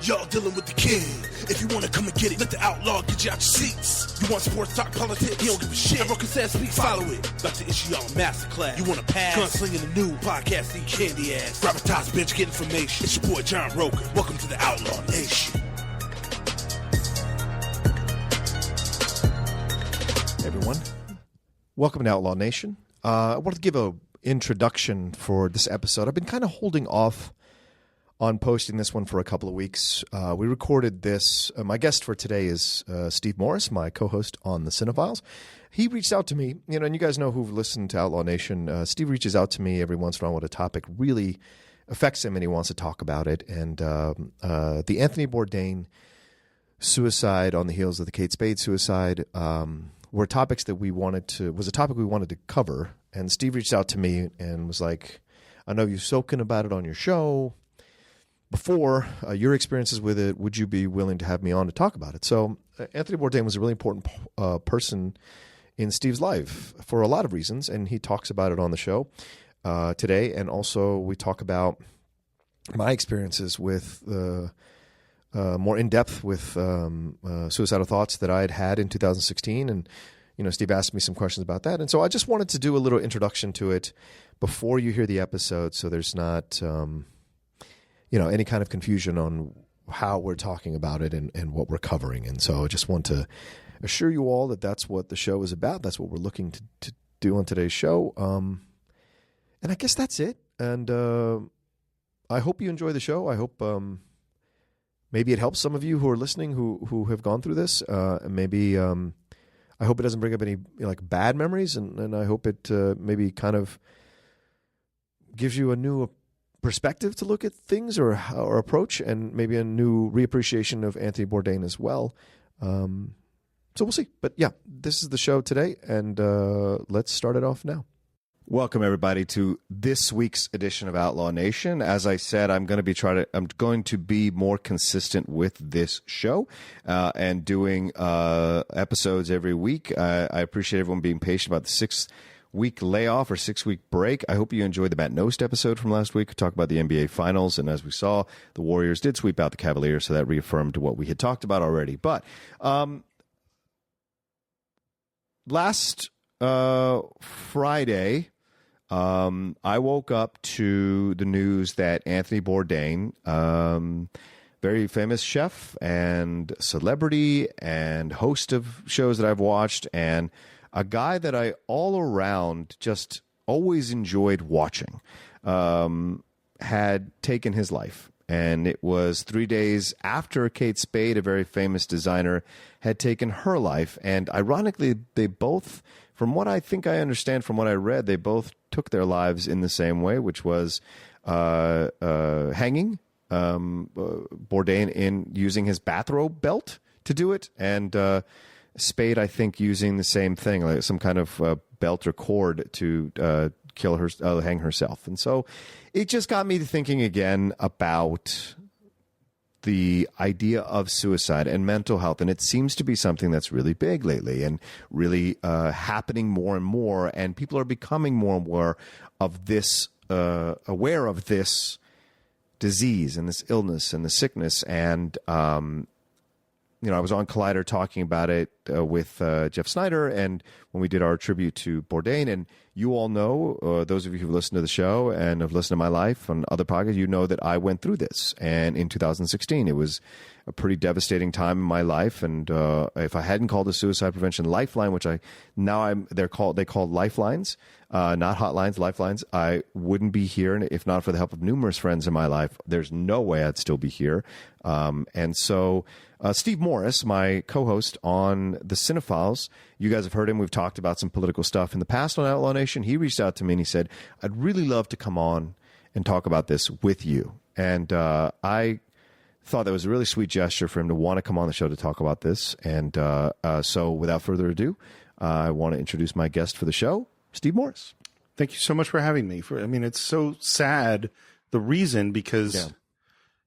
Y'all dealing with the king. If you wanna come and get it, let the outlaw get you out your seats. You want sports talk, politics? He don't give a shit. And Rocha says speak, follow it. About to issue y'all a masterclass. You wanna pass? Gunslinging the new podcast, eat candy ass. Grab a top bench, get information. It's your boy John Rocha. Welcome to the Outlaw Nation. Hey everyone, welcome to Outlaw Nation. I wanted to give an introduction for this episode. I've been kind of holding off on posting this one for a couple of weeks. We recorded this. My guest for today is Steve Morris, my co-host on the CineFiles. He reached out to me, and you guys know who've listened to Outlaw Nation. Steve reaches out to me every once in a while when a topic really affects him and he wants to talk about it. And the Anthony Bourdain suicide on the heels of the Kate Spade suicide were topics that was a topic we wanted to cover. And Steve reached out to me and was like, I know you've spoken about it on your show before, your experiences with it, would you be willing to have me on to talk about it? So Anthony Bourdain was a really important person in Steve's life for a lot of reasons, and he talks about it on the show today. And also we talk about my experiences with more in depth with suicidal thoughts that I had in 2016, and Steve asked me some questions about that, and so I just wanted to do a little introduction to it before you hear the episode, so there's not any kind of confusion on how we're talking about it and what we're covering. And so I just want to assure you all that that's what the show is about. That's what we're looking to do on today's show. And I guess that's it. And I hope you enjoy the show. I hope maybe it helps some of you who are listening who have gone through this. Maybe I hope it doesn't bring up any bad memories, and I hope it maybe kind of gives you a new perspective to look at things or approach, and maybe a new reappreciation of Anthony Bourdain as well. So we'll see. But yeah, this is the show today, and let's start it off now. Welcome everybody to this week's edition of Outlaw Nation. As I said, I'm going to be more consistent with this show and doing episodes every week. I appreciate everyone being patient about the 6-week layoff or 6-week break. I hope you enjoyed the Matt Nost episode from last week. We talked about the NBA Finals, and as we saw, the Warriors did sweep out the Cavaliers, so that reaffirmed what we had talked about already. But last Friday, I woke up to the news that Anthony Bourdain, very famous chef and celebrity and host of shows that I've watched, and a guy that I all around just always enjoyed watching, had taken his life. And it was 3 days after Kate Spade, a very famous designer, had taken her life. And ironically, they both, from what I think I understand from what I read, they both took their lives in the same way, which was hanging, Bourdain in using his bathrobe belt to do it, and Spade, I think, using the same thing, like some kind of belt or cord to kill her, hang herself. And so it just got me thinking again about the idea of suicide and mental health. And it seems to be something that's really big lately and really happening more and more. And people are becoming more aware of this disease and this illness and the sickness. And, I was on Collider talking about it with Jeff Snyder, and when we did our tribute to Bourdain, and you all know, those of you who've listened to the show and have listened to my life on other podcasts, you know that I went through this. And in 2016, it was a pretty devastating time in my life. And if I hadn't called the Suicide Prevention Lifeline, which they call lifelines, not hotlines, lifelines, I wouldn't be here. And if not for the help of numerous friends in my life, there's no way I'd still be here. And so Steve Morris, my co-host on the CineFiles, you guys have heard him. We've talked about some political stuff in the past on Outlaw Nation. He reached out to me and he said, I'd really love to come on and talk about this with you. And I thought that was a really sweet gesture for him to want to come on the show to talk about this. And so without further ado, I want to introduce my guest for the show, Steve Morris. Thank you so much for having me. It's so sad, the reason, because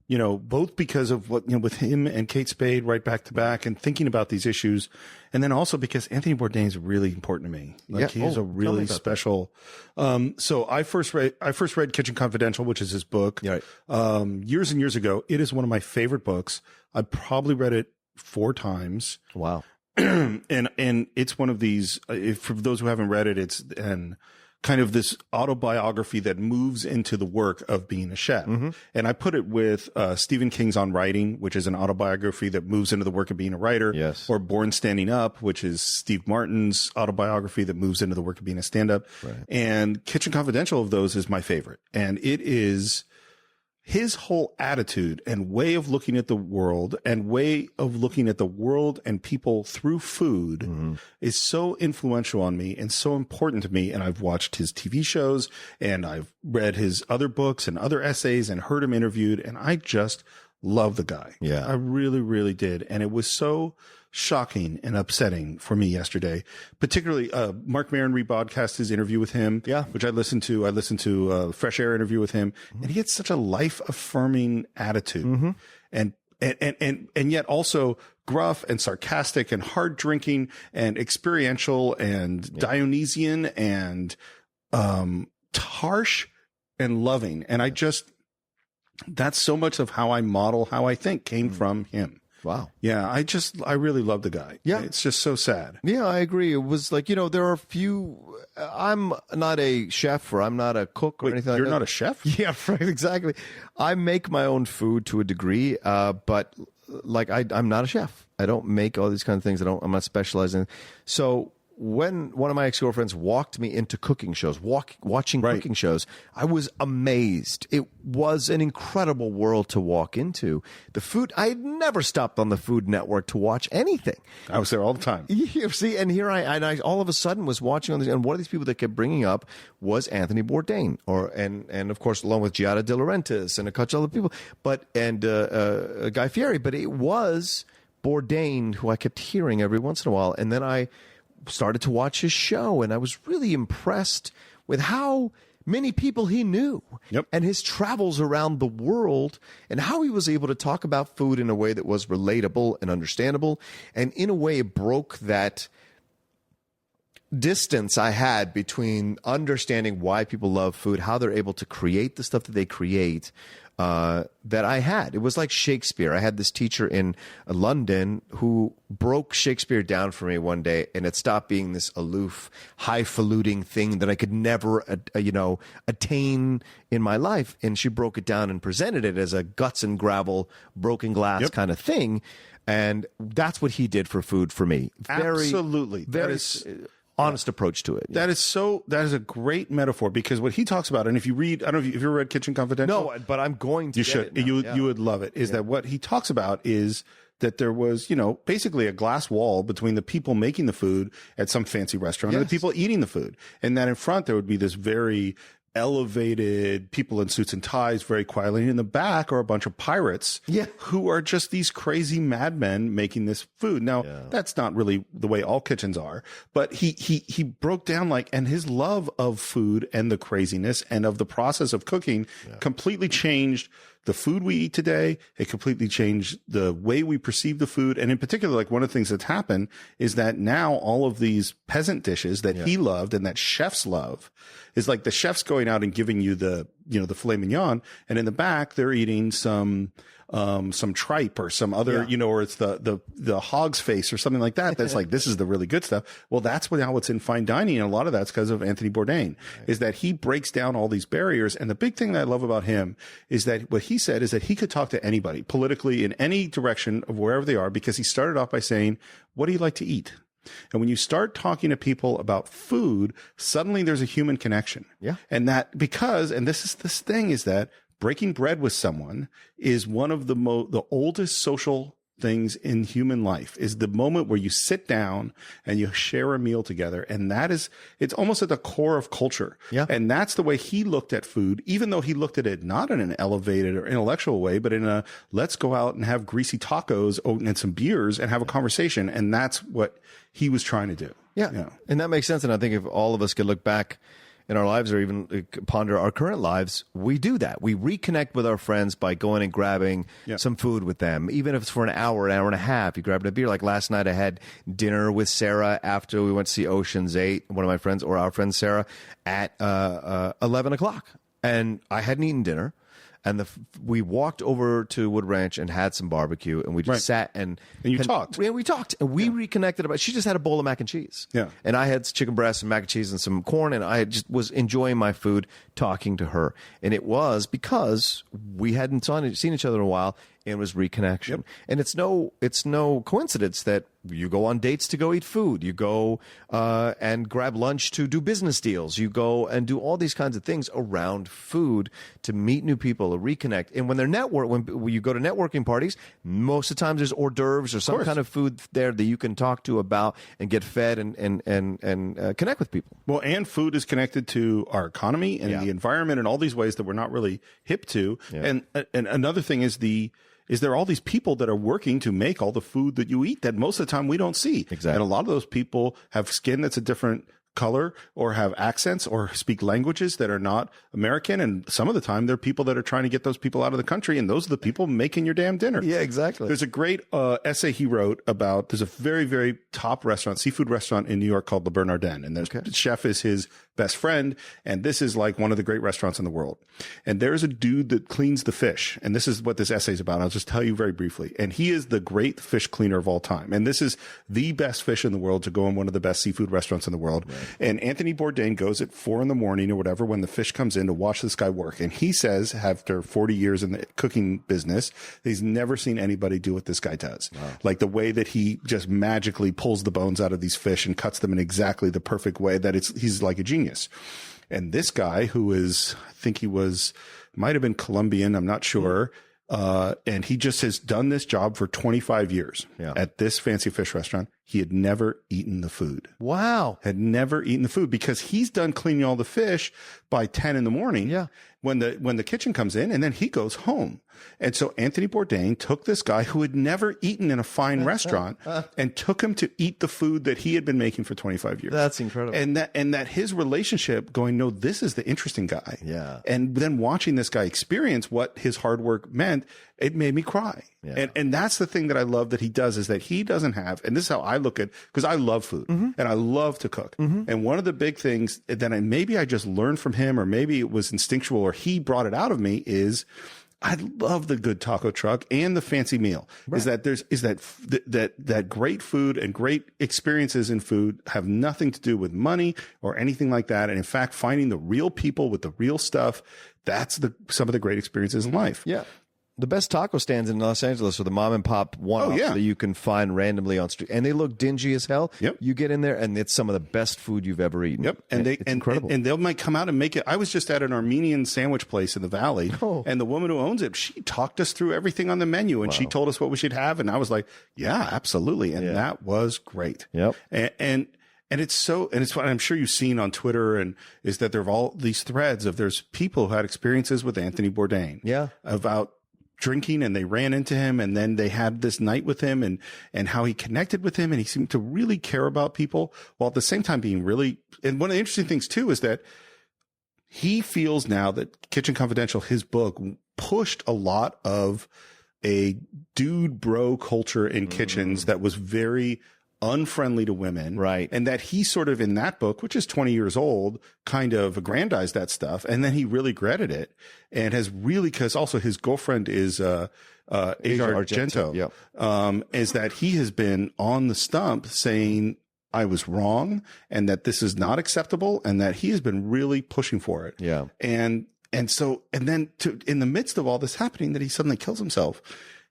both because of what, with him and Kate Spade right back to back and thinking about these issues. And then also because Anthony Bourdain is really important to me. He is a really special. So I first read Kitchen Confidential, which is his book, years and years ago. It is one of my favorite books. I probably read it 4 times. Wow. and it's one of these, for those who haven't read it, it's kind of this autobiography that moves into the work of being a chef. Mm-hmm. And I put it with Stephen King's On Writing, which is an autobiography that moves into the work of being a writer. Yes. Or Born Standing Up, which is Steve Martin's autobiography that moves into the work of being a stand-up. Right. And Kitchen Confidential of those is my favorite. And it is his whole attitude and way of looking at the world and people through food is so influential on me and so important to me. And I've watched his TV shows and I've read his other books and other essays and heard him interviewed. And I just love the guy. Yeah. I really, really did. And it was so shocking and upsetting for me yesterday, particularly Mark Maron rebroadcast his interview with him, which I listened to Fresh Air interview with him, and he had such a life affirming attitude, and yet also gruff and sarcastic and hard drinking and experiential and Dionysian and harsh and loving. And that's so much of how I model how I think came from him. Wow. Yeah, I really love the guy. Yeah. It's just so sad. Yeah, I agree. It was like, there are a few, I'm not a chef or I'm not a cook or anything like that. You're not a chef? Yeah, right, exactly. I make my own food to a degree, but like I'm not a chef. I don't make all these kind of things. I'm not specializing. So when one of my ex-girlfriends walked me into cooking shows, watching cooking shows, I was amazed. It was an incredible world to walk into. The food, I had never stopped on the Food Network to watch anything. I was there all the time. You see, and here I all of a sudden was watching on this, and one of these people that kept bringing up was Anthony Bourdain, and of course along with Giada De Laurentiis and a couple other people, and Guy Fieri. But it was Bourdain who I kept hearing every once in a while, and then I started to watch his show, and I was really impressed with how many people he knew and his travels around the world and how he was able to talk about food in a way that was relatable and understandable, and in a way broke that distance I had between understanding why people love food, how they're able to create the stuff that they create, that I had. It was like Shakespeare. I had this teacher in London who broke Shakespeare down for me one day, and it stopped being this aloof, highfalutin thing that I could never, attain in my life. And she broke it down and presented it as a guts and gravel, broken glass kind of thing. And that's what he did for food for me. Absolutely. Very honest approach to it. That is a great metaphor, because what he talks about, and if you read, I don't know if you've ever read Kitchen Confidential. No, but I'm going to. You should. You would love it. That what he talks about is that there was, basically a glass wall between the people making the food at some fancy restaurant and the people eating the food. And that in front there would be this very elevated people in suits and ties very quietly. And in the back are a bunch of pirates who are just these crazy madmen making this food. Now, that's not really the way all kitchens are, but he broke down and his love of food and the craziness and of the process of cooking completely changed the food we eat today. It completely changed the way we perceive the food. And in particular, one of the things that's happened is that now all of these peasant dishes that he loved and that chefs love is the chef's going out and giving you the filet mignon, and in the back they're eating some tripe or some other, or it's the hog's face or something like that. That's this is the really good stuff. Well, that's now what's in fine dining. And a lot of that's because of Anthony Bourdain, is that he breaks down all these barriers. And the big thing that I love about him is that what he said is that he could talk to anybody politically in any direction of wherever they are, because he started off by saying, what do you like to eat? And when you start talking to people about food, suddenly there's a human connection. Yeah. And that this thing is that breaking bread with someone is one of the oldest social things in human life, is the moment where you sit down and you share a meal together. And it's almost at the core of culture. Yeah. And that's the way he looked at food, even though he looked at it not in an elevated or intellectual way, but in a, let's go out and have greasy tacos and some beers and have a conversation. And that's what he was trying to do. Yeah. And that makes sense. And I think if all of us could look back in our lives or even ponder our current lives, we do that. We reconnect with our friends by going and grabbing some food with them, even if it's for an hour and a half. You grab a beer. Like last night, I had dinner with Sarah after we went to see Ocean's 8, one of my friends, or our friend Sarah, at 11 o'clock. And I hadn't eaten dinner. And we walked over to Wood Ranch and had some barbecue, and we just sat and you talked. And we talked, and we reconnected about. She just had a bowl of mac and cheese, and I had chicken breast and mac and cheese and some corn, and I just was enjoying my food, talking to her, and it was because we hadn't seen each other in a while, and it was reconnection. And it's no coincidence that you go on dates to go eat food, you go and grab lunch to do business deals, you go and do all these kinds of things around food to meet new people, to reconnect. And when when you go to networking parties, most of the time there's hors d'oeuvres or some kind of food there that you can talk to about and get fed and connect with people. Well, and food is connected to our economy and the environment and all these ways that we're not really hip to. And another thing is there are all these people that are working to make all the food that you eat that most of the time we don't see. Exactly. And a lot of those people have skin that's a different color or have accents or speak languages that are not American. And some of the time they're people that are trying to get those people out of the country. And those are the people making your damn dinner. Yeah, exactly. There's a great essay he wrote about, there's a very, very top restaurant, seafood restaurant in New York called Le Bernardin. And the chef is his best friend. And this is like one of the great restaurants in the world. And there's a dude that cleans the fish. And this is what this essay is about. I'll just tell you very briefly. And he is the great fish cleaner of all time. And this is the best fish in the world to go in one of the best seafood restaurants in the world. Right. And Anthony Bourdain goes at 4 a.m. or whatever when the fish comes in to watch this guy work. And he says, after 40 years in the cooking business, he's never seen anybody do what this guy does. Wow. Like the way that he just magically pulls the bones out of these fish and cuts them in exactly the perfect way that he's like a genius. And this guy who is, I think might have been Colombian, I'm not sure. And he just has done this job for 25 years at this fancy fish restaurant. He had never eaten the food. Wow. Had never eaten the food because he's done cleaning all the fish by 10 in the morning. Yeah. When the kitchen comes in, and then he goes home. And so Anthony Bourdain took this guy who had never eaten in a fine restaurant and took him to eat the food that he had been making for 25 years. That's incredible. And that his relationship going, no, this is the interesting guy. Yeah. And then watching this guy experience what his hard work meant, it made me cry. Yeah. And that's the thing that I love that he does, is that he doesn't have, and this is how I look at, because I love food and I love to cook. And one of the big things that maybe I just learned from him, or maybe it was instinctual, or he brought it out of me, is I love the good taco truck and the fancy meal. Right. That great food and great experiences in food have nothing to do with money or anything like that. And in fact, finding the real people with the real stuff, that's some of the great experiences in life. Yeah. The best taco stands in Los Angeles are the mom and pop one-offs that you can find randomly on street, and they look dingy as hell. Yep. You get in there, and it's some of the best food you've ever eaten. Yep. And it's incredible. And they might come out and make it. I was just at an Armenian sandwich place in the Valley, and the woman who owns it, she talked us through everything on the menu, and she told us what we should have, and I was like, yeah, absolutely, and that was great. Yep. And it's what I'm sure you've seen on Twitter, and is that there are all these threads of there's people who had experiences with Anthony Bourdain. Yeah. About drinking, and they ran into him, and then they had this night with him, and how he connected with him, and he seemed to really care about people, while at the same time being really, and one of the interesting things too is that he feels now that Kitchen Confidential, his book, pushed a lot of a dude bro culture in kitchens that was very unfriendly to women. Right. And that he sort of, in that book, which is 20 years old, kind of aggrandized that stuff. And then he really regretted it, and has really, because also his girlfriend is, Asia Argento. Yep. Is that he has been on the stump saying, I was wrong, and that this is not acceptable, and that he has been really pushing for it. Yeah. And then in the midst of all this happening, that he suddenly kills himself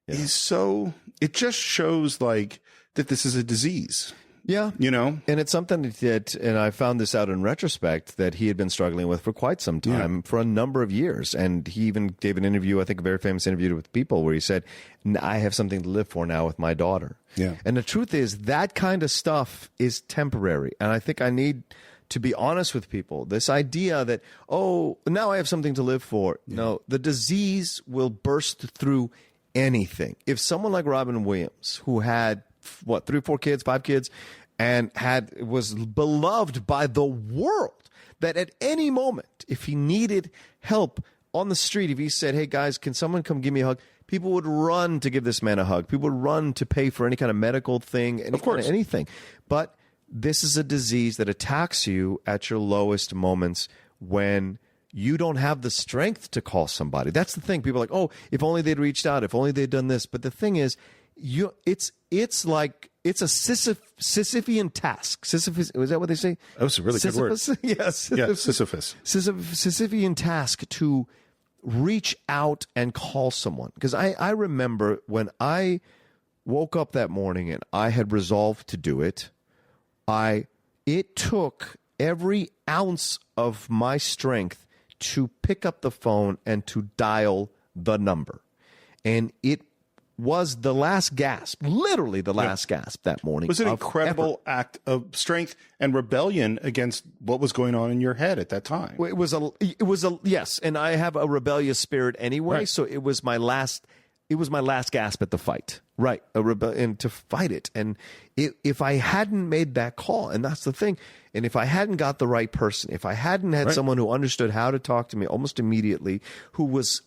is so, it just shows like that this is a disease. Yeah. You know? And it's something that, and I found this out in retrospect, that he had been struggling with for quite some time, for a number of years. And he even gave an interview, I think a very famous interview with People, where he said, I have something to live for now with my daughter. Yeah. And the truth is, that kind of stuff is temporary. And I think I need to be honest with people. This idea that, now I have something to live for. Yeah. No, the disease will burst through anything. If someone like Robin Williams, who had 3 or 4 kids, 5 kids, and was beloved by the world. that at any moment, if he needed help on the street, if he said, hey, guys, can someone come give me a hug? People would run to give this man a hug. People would run to pay for any kind of medical thing, of course, anything. But this is a disease that attacks you at your lowest moments when you don't have the strength to call somebody. That's the thing. People are like, oh, if only they'd reached out, if only they'd done this. But the thing is, it's a Sisyphean task. Sisyphus, was that what they say? That was a really good word. Yes. Yeah, Sisyphus. Sisyphean task to reach out and call someone. Because I remember when I woke up that morning and I had resolved to do it, it took every ounce of my strength to pick up the phone and to dial the number. And it was the last gasp, literally the last gasp that morning. It was an incredible act of strength and rebellion against what was going on in your head at that time. It was a yes, and I have a rebellious spirit anyway, so it was my last gasp at the fight. Right, and to fight it. And if I hadn't made that call, and that's the thing, and if I hadn't got the right person, if I hadn't had someone who understood how to talk to me almost immediately, who was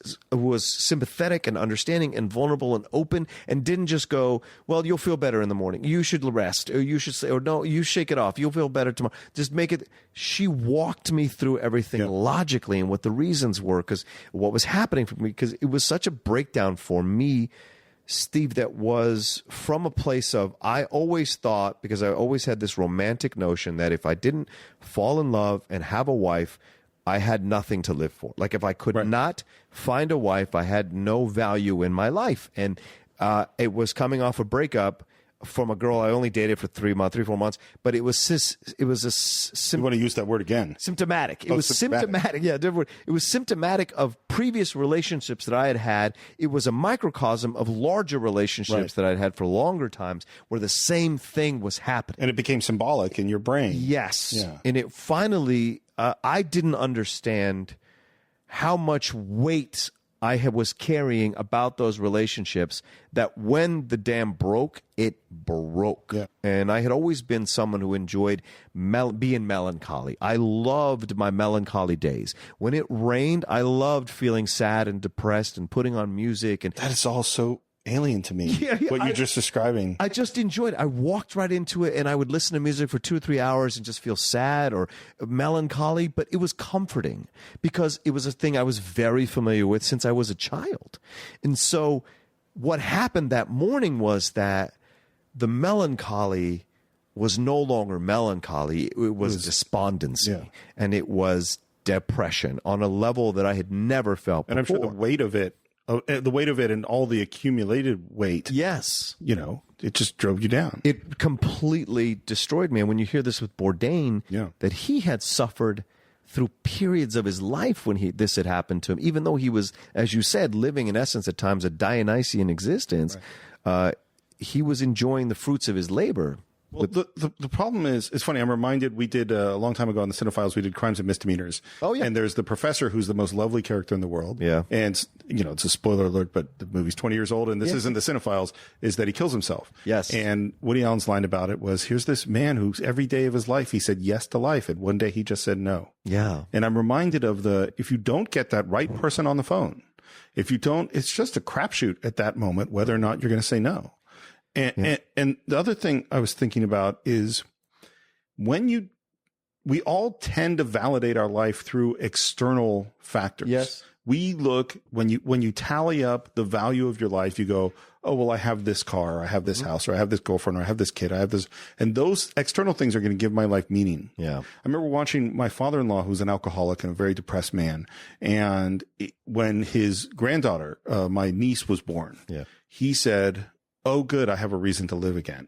sympathetic and understanding and vulnerable and open, and didn't just go, well, you'll feel better in the morning. You should rest, or you should say, or no, you shake it off. You'll feel better tomorrow. Just make it. She walked me through everything logically and what the reasons were, because what was happening for me, because it was such a breakdown for me, Steve, that was from a place of, I always thought, because I always had this romantic notion that if I didn't fall in love and have a wife, I had nothing to live for. Like if I could not find a wife, I had no value in my life. And it was coming off a breakup from a girl I only dated for 3 or 4 months, but it was you want to use that word again? Symptomatic. It was symptomatic. Yeah, different word. It was symptomatic of previous relationships that I had had. It was a microcosm of larger relationships that I'd had for longer times, where the same thing was happening, and it became symbolic in your brain. Yes. Yeah. And it finally, I didn't understand how much weight I was carrying about those relationships, that when the dam broke, it broke. Yeah. And I had always been someone who enjoyed being melancholy. I loved my melancholy days. When it rained, I loved feeling sad and depressed and putting on music. And that is all so alien to me, what you're just describing. I just enjoyed it. I walked right into it, and I would listen to music for 2 or 3 hours and just feel sad or melancholy, but it was comforting because it was a thing I was very familiar with since I was a child. And so what happened that morning was that the melancholy was no longer melancholy. It was despondency, and it was depression on a level that I had never felt before. And I'm sure the weight of it and all the accumulated weight. Yes. It just drove you down. It completely destroyed me. And when you hear this with Bourdain, that he had suffered through periods of his life when this had happened to him, even though he was, as you said, living in essence at times a Dionysian existence, he was enjoying the fruits of his labor. Well, the problem is, it's funny. I'm reminded we did a long time ago on the CineFiles, we did Crimes and Misdemeanors. Oh, yeah. And there's the professor who's the most lovely character in the world. Yeah. And, it's a spoiler alert, but the movie's 20 years old, and this isn't the CineFiles, is that he kills himself. Yes. And Woody Allen's line about it was, here's this man who's every day of his life, he said yes to life, and one day he just said no. Yeah. And I'm reminded of if you don't get that right person on the phone, if you don't, it's just a crapshoot at that moment, whether or not you're going to say no. And the other thing I was thinking about is we all tend to validate our life through external factors. Yes. We look, when you tally up the value of your life, you go, oh, well, I have this car, or I have this house, or I have this girlfriend, or I have this kid, I have this, and those external things are going to give my life meaning. Yeah. I remember watching my father-in-law, who's an alcoholic and a very depressed man. And when his granddaughter, my niece, was born, he said, oh, good, I have a reason to live again.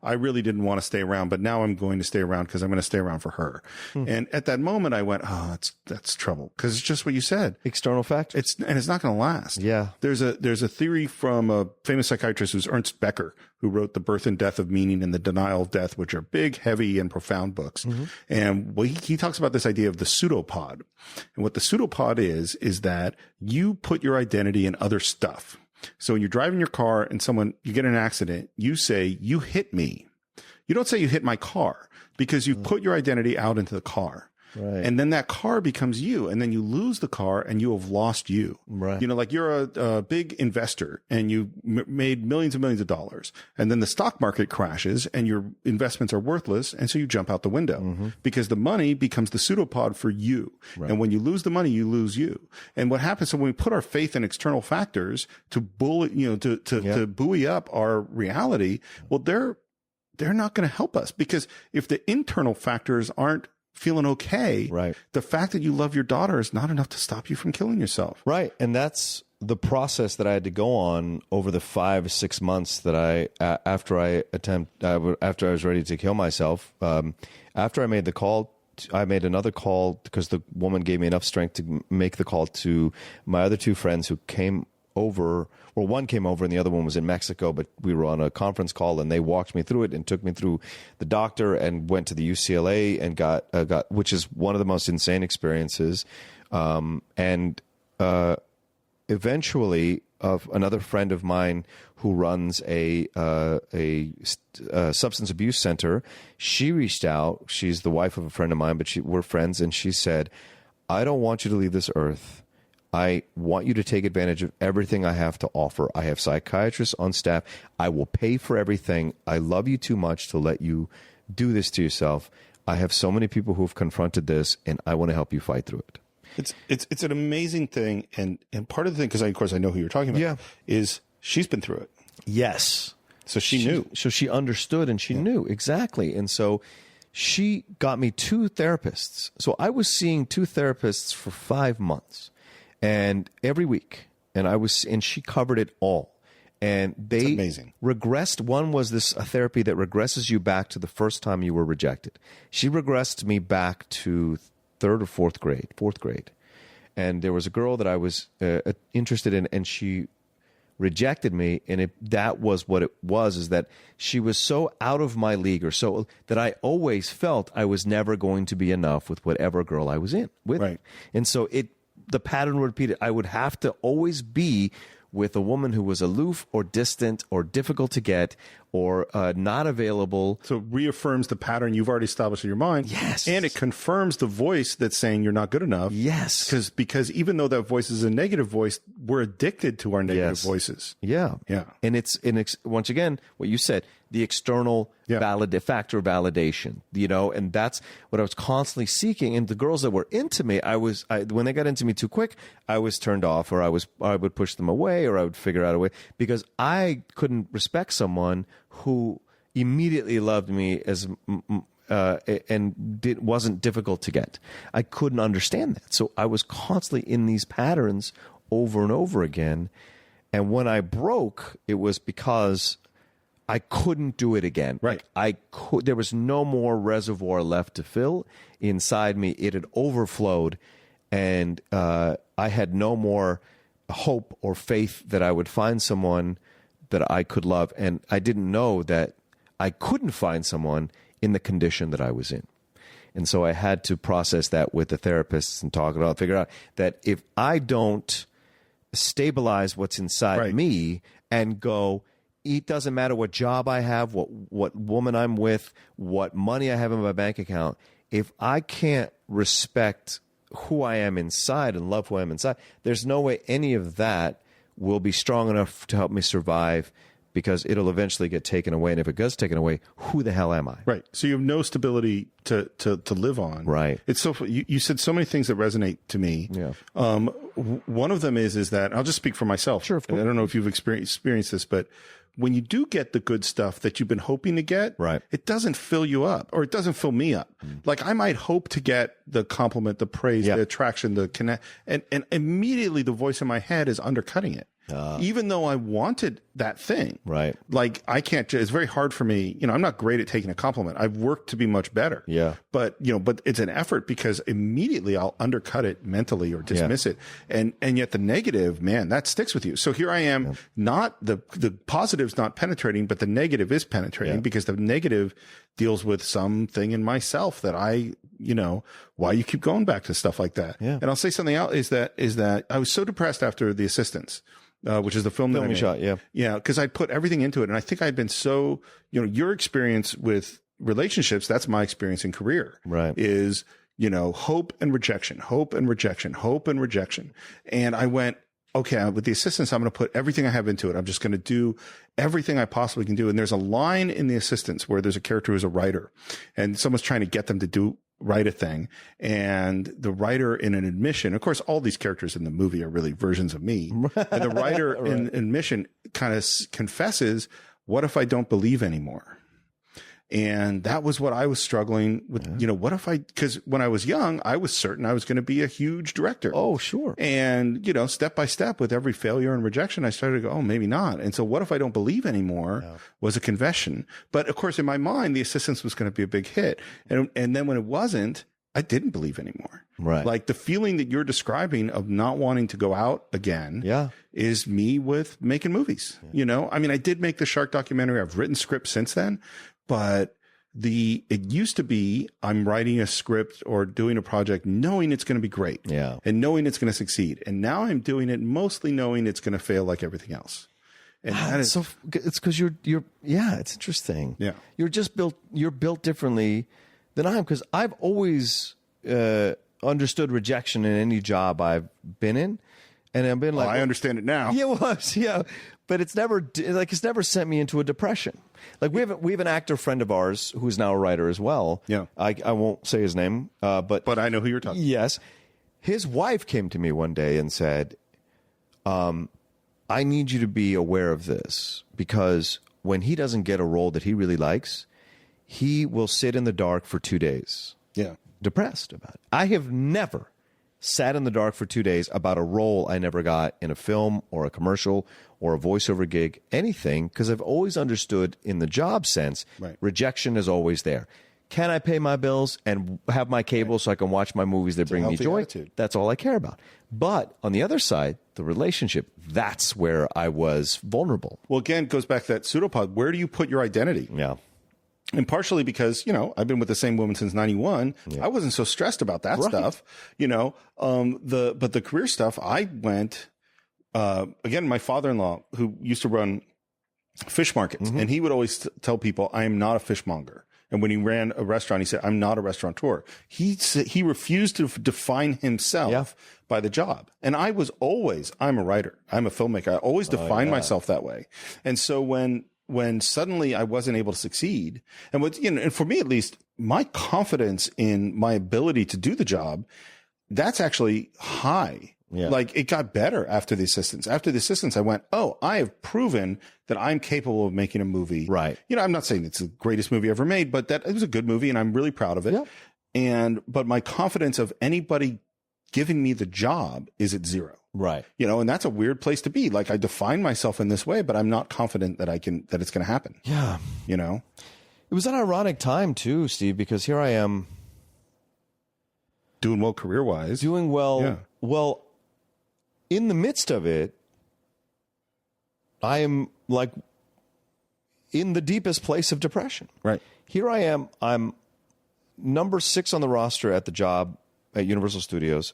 I really didn't want to stay around, but now I'm going to stay around because I'm going to stay around for her. And at that moment, I went, oh, that's trouble, because it's just what you said. External factors. And it's not going to last. Yeah. There's a theory from a famous psychiatrist who's Ernst Becker, who wrote The Birth and Death of Meaning and The Denial of Death, which are big, heavy, and profound books. And he talks about this idea of the pseudopod. And what the pseudopod is that you put your identity in other stuff. So when you're driving your car and you get in an accident, you say, you hit me. You don't say you hit my car, because you've put your identity out into the car. Right. And then that car becomes you, and then you lose the car and you have lost you. Right. You know, like you're a big investor and you made millions and millions of dollars, and then the stock market crashes and your investments are worthless. And so you jump out the window because the money becomes the pseudopod for you. Right. And when you lose the money, you lose you. And what happens, so when we put our faith in external factors to to buoy up our reality, well, they're not going to help us, because if the internal factors aren't feeling okay, right, the fact that you love your daughter is not enough to stop you from killing yourself. Right. And that's the process that I had to go on over the 5 or 6 months that after I was ready to kill myself. After I made the call, I made another call because the woman gave me enough strength to make the call to my other 2 friends who came over. Well, one came over and the other one was in Mexico, but we were on a conference call and they walked me through it and took me through the doctor and went to the UCLA and got which is one of the most insane experiences. Eventually, another friend of mine who runs a substance abuse center, she reached out. She's the wife of a friend of mine, but we're friends, and she said, "I don't want you to leave this earth. I want you to take advantage of everything I have to offer. I have psychiatrists on staff. I will pay for everything. I love you too much to let you do this to yourself. I have so many people who have confronted this, and I want to help you fight through it." It's an amazing thing, and part of the thing, because of course I know who you're talking about, is she's been through it. Yes. So she knew. So she understood and she knew exactly. And so she got me 2 therapists. So I was seeing 2 therapists for 5 months. And every week, and she covered it all. And they amazing. Regressed. One was a therapy that regresses you back to the first time you were rejected. She regressed me back to 3rd or 4th grade. And there was a girl that I was interested in, and she rejected me. And that was what it was, is that she was so out of my league, or so that I always felt I was never going to be enough with whatever girl I was with. Right. And so the pattern would repeat it. I would have to always be with a woman who was aloof or distant or difficult to get or not available. So it reaffirms the pattern you've already established in your mind. Yes. And it confirms the voice that's saying you're not good enough. Yes. Because even though that voice is a negative voice, we're addicted to our negative voices. Yeah. Yeah. And it's once again, what you said, the external factor of validation, and that's what I was constantly seeking. And the girls that were into me, when they got into me too quick, I was turned off, or I would push them away, or I would figure out a way, because I couldn't respect someone who immediately loved me wasn't difficult to get. I couldn't understand that. So I was constantly in these patterns over and over again. And when I broke, it was because I couldn't do it again. Right. There was no more reservoir left to fill inside me. It had overflowed, and I had no more hope or faith that I would find someone that I could love. And I didn't know that I couldn't find someone in the condition that I was in. And so I had to process that with the therapists and talk it out, figure out that if I don't stabilize what's inside me and go, it doesn't matter what job I have, what woman I'm with, what money I have in my bank account, if I can't respect who I am inside and love who I am inside, there's no way any of that will be strong enough to help me survive, because it'll eventually get taken away. And if it gets taken away, who the hell am I? Right. So you have no stability to live on. Right. It's so you said so many things that resonate to me. Yeah. One of them is that I'll just speak for myself. Sure. Of course. I don't know if you've experienced this, but when you do get the good stuff that you've been hoping to get, it doesn't fill you up, or it doesn't fill me up. Like I might hope to get the compliment, the praise, the attraction, the connect, and immediately the voice in my head is undercutting it. Even though I wanted that thing. Right. Like I can't, it's very hard for me. I'm not great at taking a compliment. I've worked to be much better. Yeah. But it's an effort, because immediately I'll undercut it mentally or dismiss it. And yet the negative, man, that sticks with you. So here I am, not the positive's not penetrating, but the negative is penetrating, because the negative deals with something in myself that why you keep going back to stuff like that. Yeah. And I'll say something else is that I was so depressed after The Assistants. which is the film that I made. shot, yeah. Yeah, because I put everything into it. And I think I'd been so, your experience with relationships, that's my experience in career. Right. Is, hope and rejection, hope and rejection, hope and rejection. And I went, okay, with the assistants, I'm going to put everything I have into it. I'm just going to do everything I possibly can do. And there's a line in the assistants where there's a character who's a writer and someone's trying to get them to write a thing. And the writer in an admission, of course, all these characters in the movie are really versions of me. And the writer in admission kind of confesses, what if I don't believe anymore? And that was what I was struggling with. What if because when I was young, I was certain I was going to be a huge director. Oh, sure. And, step by step with every failure and rejection, I started to go, oh, maybe not. And so what if I don't believe anymore was a confession. But of course, in my mind, the assistants was going to be a big hit. And then when it wasn't, I didn't believe anymore. Right. Like the feeling that you're describing of not wanting to go out again is me with making movies. I did make the shark documentary. I've written scripts since then. But it used to be I'm writing a script or doing a project knowing it's going to be great and knowing it's going to succeed. And now I'm doing it mostly knowing it's going to fail like everything else. And that is, so it's because you're it's interesting. Yeah. You're built differently than I am, because I've always understood rejection in any job I've been in. And I've been like, I understand it now. Yeah, but it's never sent me into a depression. Like we have an actor friend of ours who's now a writer as well. Yeah, I won't say his name, but I know who you're talking. Yes, his wife came to me one day and said, "I need you to be aware of this, because when he doesn't get a role that he really likes, he will sit in the dark for 2 days, depressed about it." I have never sat in the dark for 2 days about a role I never got in a film or a commercial or a voiceover gig, anything, because I've always understood in the job sense, rejection is always there. Can I pay my bills and have my cable so I can watch my movies that bring me joy? Attitude. That's all I care about. But on the other side, the relationship, that's where I was vulnerable. Well, again, it goes back to that pseudopod. Where do you put your identity? Yeah. And partially because, I've been with the same woman since 91. Yeah. I wasn't so stressed about that stuff, but the career stuff, I went, again, my father-in-law, who used to run fish markets, and he would always tell people, I am not a fishmonger. And when he ran a restaurant, he said, I'm not a restaurateur. He refused to define himself by the job. And I was always, I'm a writer. I'm a filmmaker. I always defined myself that way. And so when suddenly I wasn't able to succeed, and and for me at least, my confidence in my ability to do the job, that's actually high. Yeah. Like it got better after the assistants. After the assistants, I went, oh, I have proven that I'm capable of making a movie. Right. I'm not saying it's the greatest movie ever made, but that it was a good movie and I'm really proud of it. Yep. But my confidence of anybody giving me the job is at zero. Right. And that's a weird place to be. Like I define myself in this way, but I'm not confident that that it's going to happen. Yeah. It was an ironic time too, Steve, because here I am doing well career-wise. Doing well. Yeah. Well, in the midst of it, I am like in the deepest place of depression. Right. Here I am. I'm number 6 on the roster at the job at Universal Studios.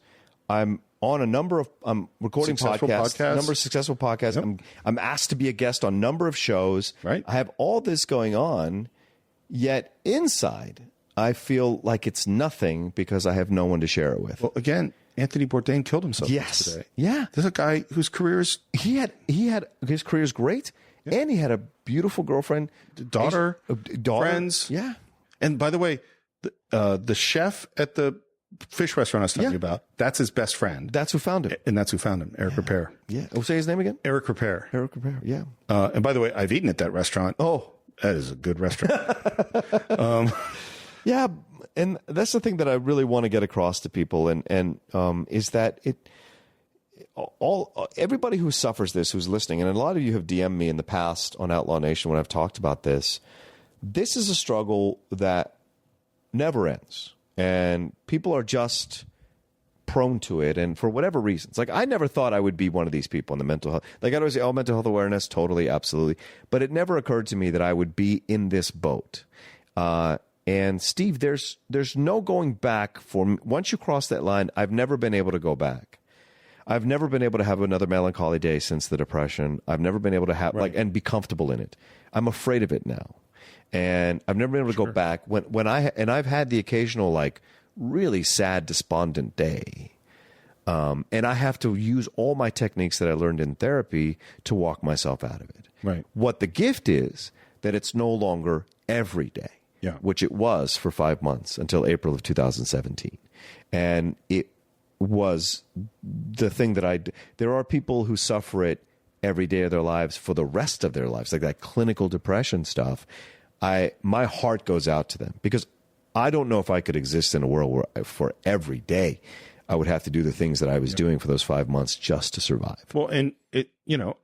I'm on I'm recording podcasts, number of successful podcasts. Yep. I'm asked to be a guest on a number of shows. Right. I have all this going on, yet inside I feel like it's nothing because I have no one to share it with. Well, again, Anthony Bourdain killed himself yesterday. Yeah. There's a guy whose career is... He had his career is great, and he had a beautiful girlfriend. Daughter, friends. Yeah. And by the way, the chef at the fish restaurant I was telling you about, that's his best friend. That's who found him. And that's who found him, Eric Repair. Yeah. Oh, say his name again? Eric Repair. Eric Repair, yeah. And by the way, I've eaten at that restaurant. Oh. That is a good restaurant. Yeah, and that's the thing that I really want to get across to people, and is that everybody who suffers this, who's listening, and a lot of you have DM'd me in the past on Outlaw Nation when I've talked about this. This is a struggle that never ends, and people are just prone to it, and for whatever reasons. Like, I never thought I would be one of these people in the mental health. Like, I'd always say, oh, mental health awareness, totally, absolutely. But it never occurred to me that I would be in this boat. And Steve, there's no going back for me. Once you cross that line, I've never been able to go back. I've never been able to have another melancholy day since the depression. I've never been able to have and be comfortable in it. I'm afraid of it now. And I've never been able to go back and I've had the occasional like really sad, despondent day. And I have to use all my techniques that I learned in therapy to walk myself out of it. Right. What the gift is that it's no longer every day, which it was for 5 months until April of 2017. And it was the thing that there are people who suffer it every day of their lives for the rest of their lives, like that clinical depression stuff. My heart goes out to them because I don't know if I could exist in a world where for every day I would have to do the things that I was doing for those 5 months just to survive. Well, and it,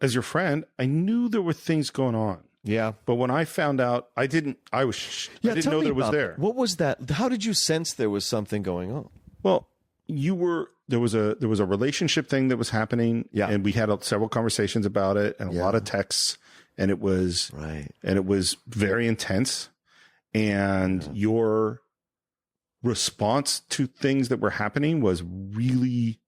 as your friend, I knew there were things going on. Yeah. But when I found out, I didn't know that it was there. What was that? How did you sense there was something going on? Well, there was a relationship thing that was happening. Yeah. And we had several conversations about it and a lot of texts, and it was very intense. And your response to things that were happening was really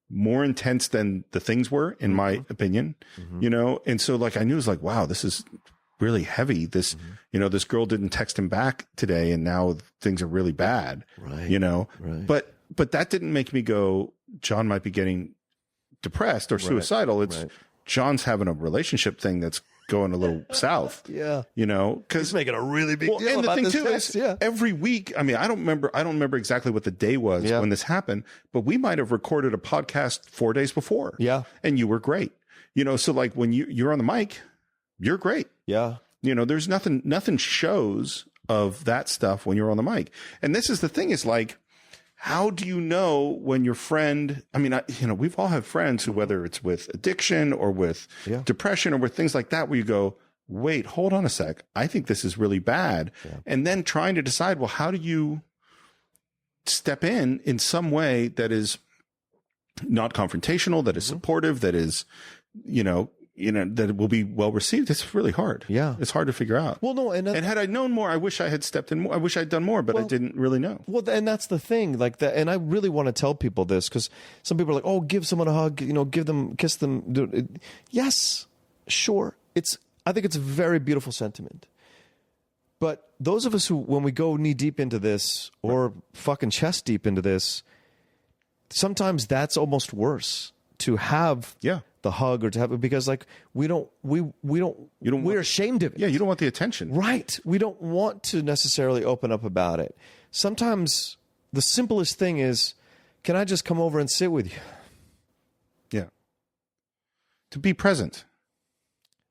more intense than the things were, in my opinion, And so like, I knew it was like, wow, this is really heavy. This, this girl didn't text him back today and now things are really bad, right. But that didn't make me go, John might be getting depressed or suicidal. It's John's having a relationship thing that's going a little south. Yeah. Because he's making a really big deal and the about thing this too text, is every week, I mean, I don't remember exactly what the day was when this happened, but we might have recorded a podcast 4 days before. Yeah. And you were great. So like when you're on the mic, you're great. Yeah. There's nothing shows of that stuff when you're on the mic. And this is the thing, is like, how do you know when your friend, I mean, we've all had friends who, whether it's with addiction or with depression or with things like that, where you go, wait, hold on a sec. I think this is really bad. Yeah. And then trying to decide, well, how do you step in some way that is not confrontational, that is supportive, that is, that it will be well received. It's really hard. Yeah. It's hard to figure out. Well, no. And had I known more, I wish I had stepped in more. I wish I'd done more, but I didn't really know. Well, and that's the thing. Like that. And I really want to tell people this, because some people are like, oh, give someone a hug, give them, kiss them. Yes, sure. I think it's a very beautiful sentiment. But those of us who, when we go knee deep into this or fucking chest deep into this, sometimes that's almost worse to have the hug or to have it, because like we're ashamed of it. Yeah, you don't want the attention. Right. We don't want to necessarily open up about it. Sometimes the simplest thing is, can I just come over and sit with you? Yeah. To be present.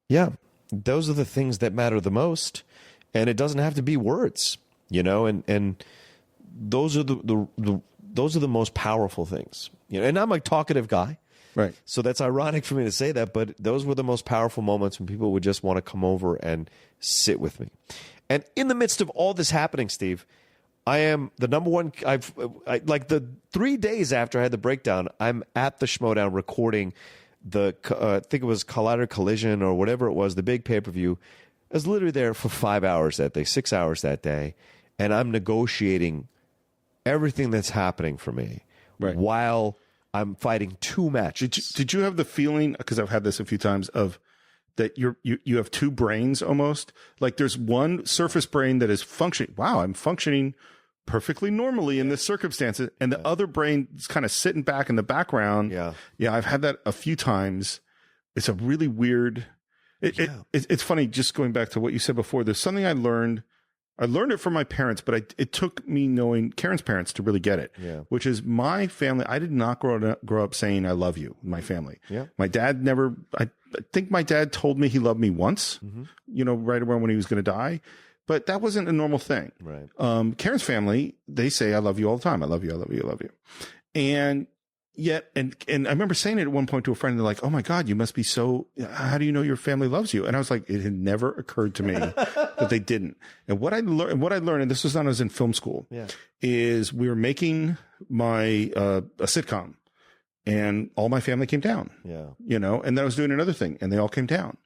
Yeah. Those are the things that matter the most. And it doesn't have to be words, and those are those are the most powerful things. And I'm a talkative guy. Right. So that's ironic for me to say that, but those were the most powerful moments when people would just want to come over and sit with me. And in the midst of all this happening, Steve, I am the number one. Like the 3 days after I had the breakdown, I'm at the Schmodown recording I think it was Collision or whatever it was, the big pay-per-view. I was literally there for 5 hours that day, 6 hours that day, and I'm negotiating everything that's happening for me while I'm fighting two matches. Did you have the feeling, because I've had this a few times, of that you have two brains almost? Like there's one surface brain that is functioning. Wow, I'm functioning perfectly normally in this circumstance, and the other brain is kind of sitting back in the background. Yeah, I've had that a few times. It's a really weird. It's funny, just going back to what you said before. There's something I learned. I learned it from my parents, but it took me knowing Karen's parents to really get it. Yeah. Which is my family. I did not grow up saying I love you. My family. Yeah. My dad never. I think my dad told me he loved me once. Right around when he was going to die, but that wasn't a normal thing. Right. Karen's family, they say I love you all the time. I love you. I love you. I love you. And yet, and I remember saying it at one point to a friend. They're like, "Oh my God, you must be so. How do you know your family loves you?" And I was like, it had never occurred to me that they didn't. And what I learned, and this was when I was in film school, is we were making my a sitcom, and all my family came down. Yeah, and then I was doing another thing, and they all came down.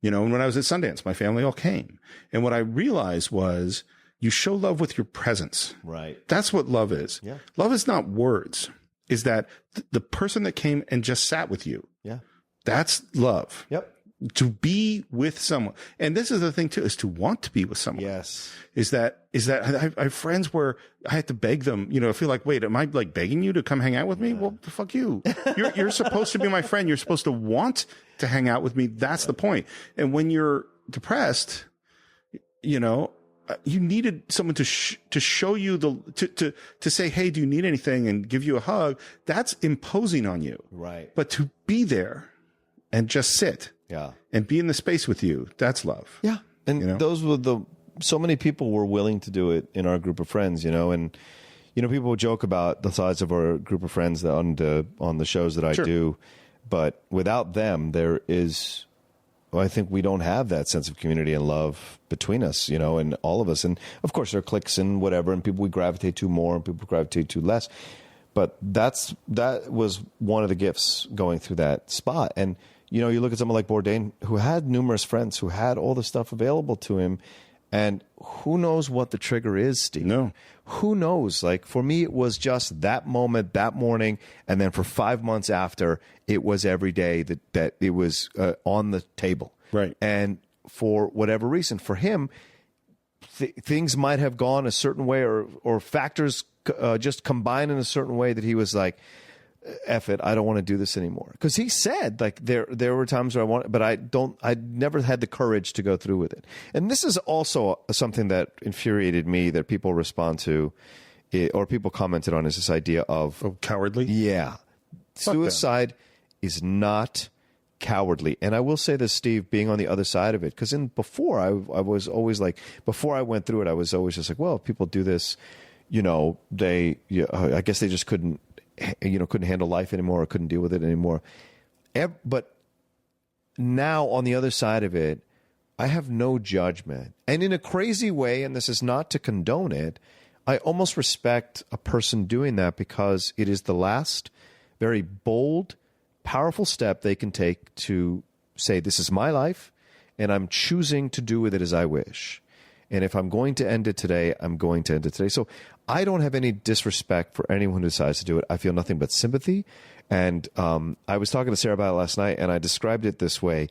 And when I was at Sundance, my family all came. And what I realized was, you show love with your presence. Right. That's what love is. Yeah. Love is not words. is that the person that came and just sat with you, Yeah. that's love. Yep. To be with someone. And this is the thing too, is to want to be with someone. Yes. Is that I have friends where I had to beg them, I feel like, wait, am I like begging you to come hang out with me? Well, fuck you. You're supposed to be my friend. You're supposed to want to hang out with me. That's the point. And when you're depressed, you needed someone to show you to say, hey, do you need anything, and give you a hug. That's imposing on you. Right. But to be there and just sit. Yeah. And be in the space with you. That's love. Yeah. And those were so many people were willing to do it in our group of friends, and, people would joke about the size of our group of friends on the shows that I do. But without them, I think we don't have that sense of community and love between us, and all of us. And of course there are cliques and whatever, and people we gravitate to more and people gravitate to less. But that was one of the gifts going through that spot. And, you look at someone like Bourdain, who had numerous friends, who had all the stuff available to him. And who knows what the trigger is, Steve? No. Who knows? Like, for me, it was just that moment, that morning. And then for 5 months after, it was every day that it was on the table. Right. And for whatever reason, for him, things might have gone a certain way, or factors just combined in a certain way that he was like, F it, I don't want to do this anymore. Because he said, like, there were times where but I never had the courage to go through with it. And this is also something that infuriated me that people respond to, or people commented on, is this idea of cowardly. Yeah. Suicide is not cowardly. And I will say this, Steve, being on the other side of it, because before I was always like, before I went through it, I was always just like, well, if people do this, I guess they just couldn't handle life anymore, or couldn't deal with it anymore. But now on the other side of it, I have no judgment. And in a crazy way, and this is not to condone it, I almost respect a person doing that, because it is the last very bold, powerful step they can take to say, this is my life, and I'm choosing to do with it as I wish. And if I'm going to end it today, I'm going to end it today. So I don't have any disrespect for anyone who decides to do it. I feel nothing but sympathy. And I was talking to Sarah about it last night, and I described it this way.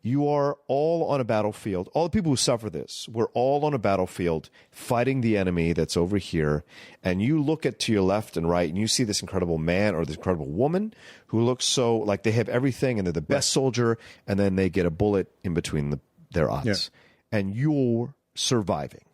You are all on a battlefield. All the people who suffer this, we're all on a battlefield fighting the enemy that's over here. And you look to your left and right, and you see this incredible man or this incredible woman who looks so like they have everything, and they're the best soldier, and then they get a bullet in between their eyes. Yeah. And you're surviving.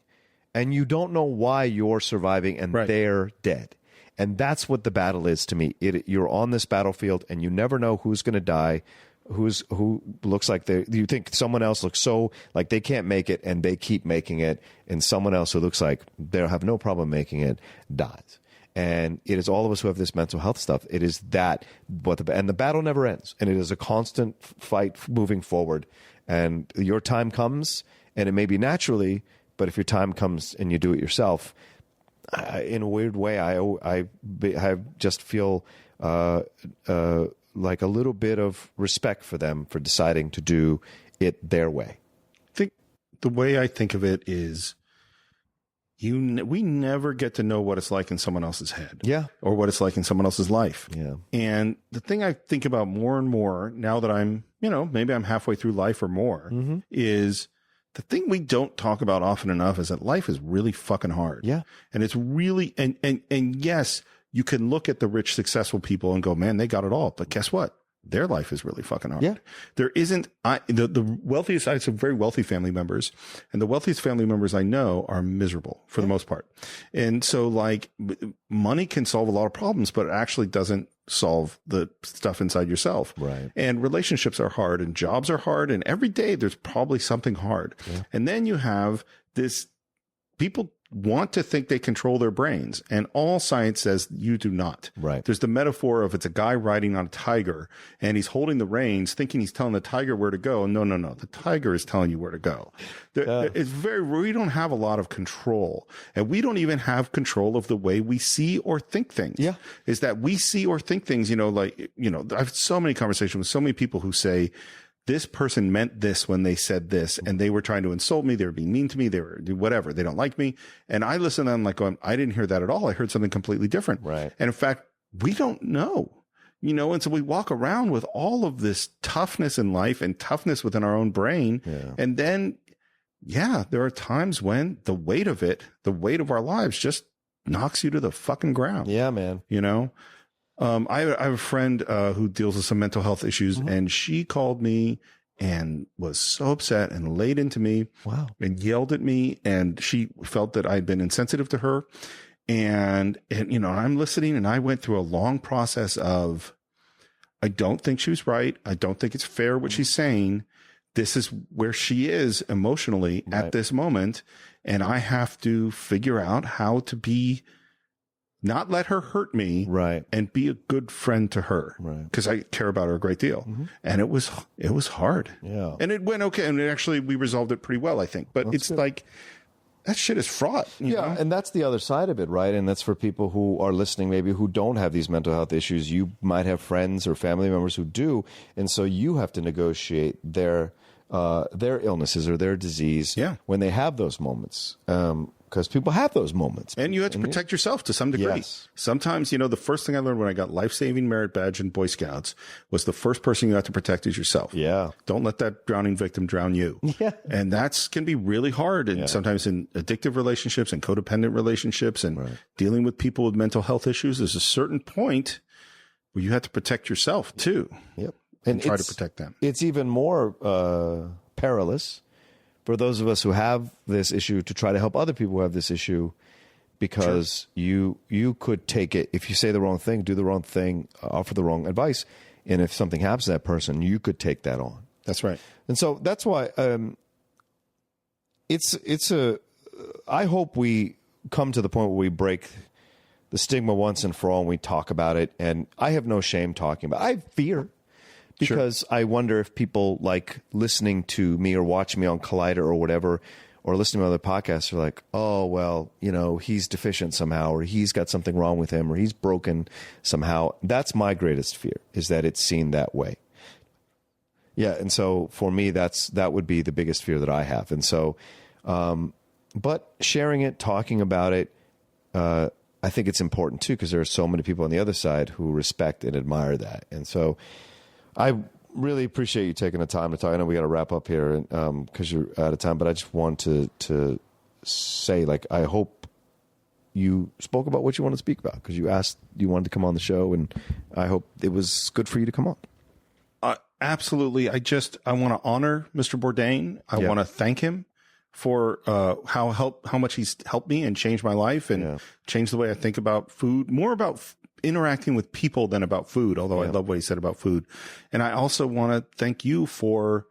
And you don't know why you're surviving, and they're dead. And that's what the battle is to me. You're on this battlefield, and you never know who's going to die, who looks like you think someone else looks so like they can't make it, and they keep making it, and someone else who looks like they'll have no problem making it dies. And it is all of us who have this mental health stuff. It is that, and the battle never ends, and it is a constant fight moving forward. And your time comes, and it may be naturally, but if your time comes and you do it yourself, in a weird way, I just feel like a little bit of respect for them for deciding to do it their way. I think the way I think of it is, we never get to know what it's like in someone else's head, or what it's like in someone else's life. Yeah. And the thing I think about more and more now that I'm, maybe I'm halfway through life or more, is the thing we don't talk about often enough is that life is really fucking hard. Yeah. And it's really, and yes, you can look at the rich, successful people and go, man, they got it all. But guess what? Their life is really fucking hard. Yeah. There isn't, the wealthiest, I have some very wealthy family members, and the wealthiest family members I know are miserable for the most part. And so, like, money can solve a lot of problems, but it actually doesn't solve the stuff inside yourself. Right. And relationships are hard, and jobs are hard, and every day there's probably something hard. Yeah. And then you have this, people want to think they control their brains, and all science says you do not. Right. There's the metaphor of it's a guy riding on a tiger, and he's holding the reins thinking he's telling the tiger where to go. No. The tiger is telling you where to go. It's we don't have a lot of control, and we don't even have control of the way we see or think things. Yeah. Is that we see or think things, I've had so many conversations with so many people who say, this person meant this when they said this, and they were trying to insult me. They were being mean to me. They were whatever. They don't like me. And I listen to them like, I didn't hear that at all. I heard something completely different. Right. And in fact, we don't know. And so we walk around with all of this toughness in life and toughness within our own brain. Yeah. And then, there are times when the weight of our lives just knocks you to the fucking ground. Yeah, man. I have a friend who deals with some mental health issues, and she called me and was so upset and laid into me. Wow. And yelled at me, and she felt that I'd been insensitive to her. And I'm listening, and I went through a long process of, I don't think she was right. I don't think it's fair what she's saying. This is where she is emotionally at this moment. And I have to figure out how to not let her hurt me, and be a good friend to her, because I care about her a great deal. And it was hard. Yeah. And it went okay. And actually, we resolved it pretty well, I think. But it's good. Like, that shit is fraught. You know? And that's the other side of it, right? And that's for people who are listening, maybe who don't have these mental health issues. You might have friends or family members who do, and so you have to negotiate their illnesses or their disease when they have those moments. Because people have those moments. And you have to protect yourself to some degree. Yes. Sometimes, the first thing I learned when I got life-saving merit badge in Boy Scouts was the first person you have to protect is yourself. Yeah. Don't let that drowning victim drown you. Yeah. And can be really hard. And sometimes in addictive relationships and codependent relationships and dealing with people with mental health issues, there's a certain point where you have to protect yourself too. Yep. And try to protect them. It's even more perilous for those of us who have this issue to try to help other people who have this issue, because you could take it, if you say the wrong thing, do the wrong thing, offer the wrong advice, and if something happens to that person, you could take that on. That's right. And so that's why I hope we come to the point where we break the stigma once and for all, and we talk about it. And I have no shame talking about it. I have fear. Because I wonder if people like listening to me or watching me on Collider or whatever, or listening to other podcasts are like, oh, well, he's deficient somehow, or he's got something wrong with him, or he's broken somehow. That's my greatest fear, is that it's seen that way. Yeah. And so for me, that would be the biggest fear that I have. And so, but sharing it, talking about it, I think it's important too, because there are so many people on the other side who respect and admire that. And so, I really appreciate you taking the time to talk. I know we got to wrap up here because you're out of time, but I just want to say, I hope you spoke about what you want to speak about, because you wanted to come on the show, and I hope it was good for you to come on. Absolutely. I want to honor Mr. Bourdain. I want to thank him for how much he's helped me and changed my life and changed the way I think about food, more about interacting with people than about food, although I love what he said about food. And I also want to thank you for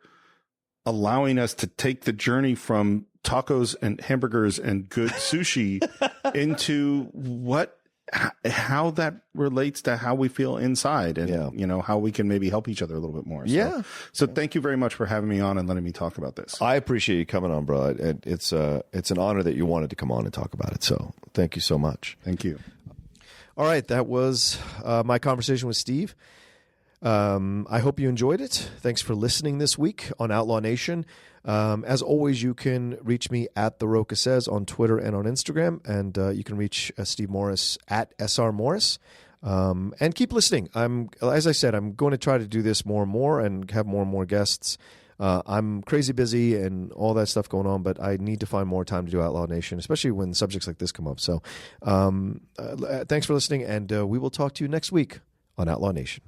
allowing us to take the journey from tacos and hamburgers and good sushi into how that relates to how we feel inside, and how we can maybe help each other a little bit more. So thank you very much for having me on and letting me talk about this. I appreciate you coming on, bro. It's an honor that you wanted to come on and talk about it. So thank you so much. Thank you. All right, that was my conversation with Steve. I hope you enjoyed it. Thanks for listening this week on Outlaw Nation. As always, you can reach me at The Rocha Says on Twitter and on Instagram, and you can reach Steve Morris at SR Morris. And keep listening. As I said, I'm going to try to do this more and more and have more and more guests. I'm crazy busy and all that stuff going on, but I need to find more time to do Outlaw Nation, especially when subjects like this come up. So thanks for listening, and we will talk to you next week on Outlaw Nation.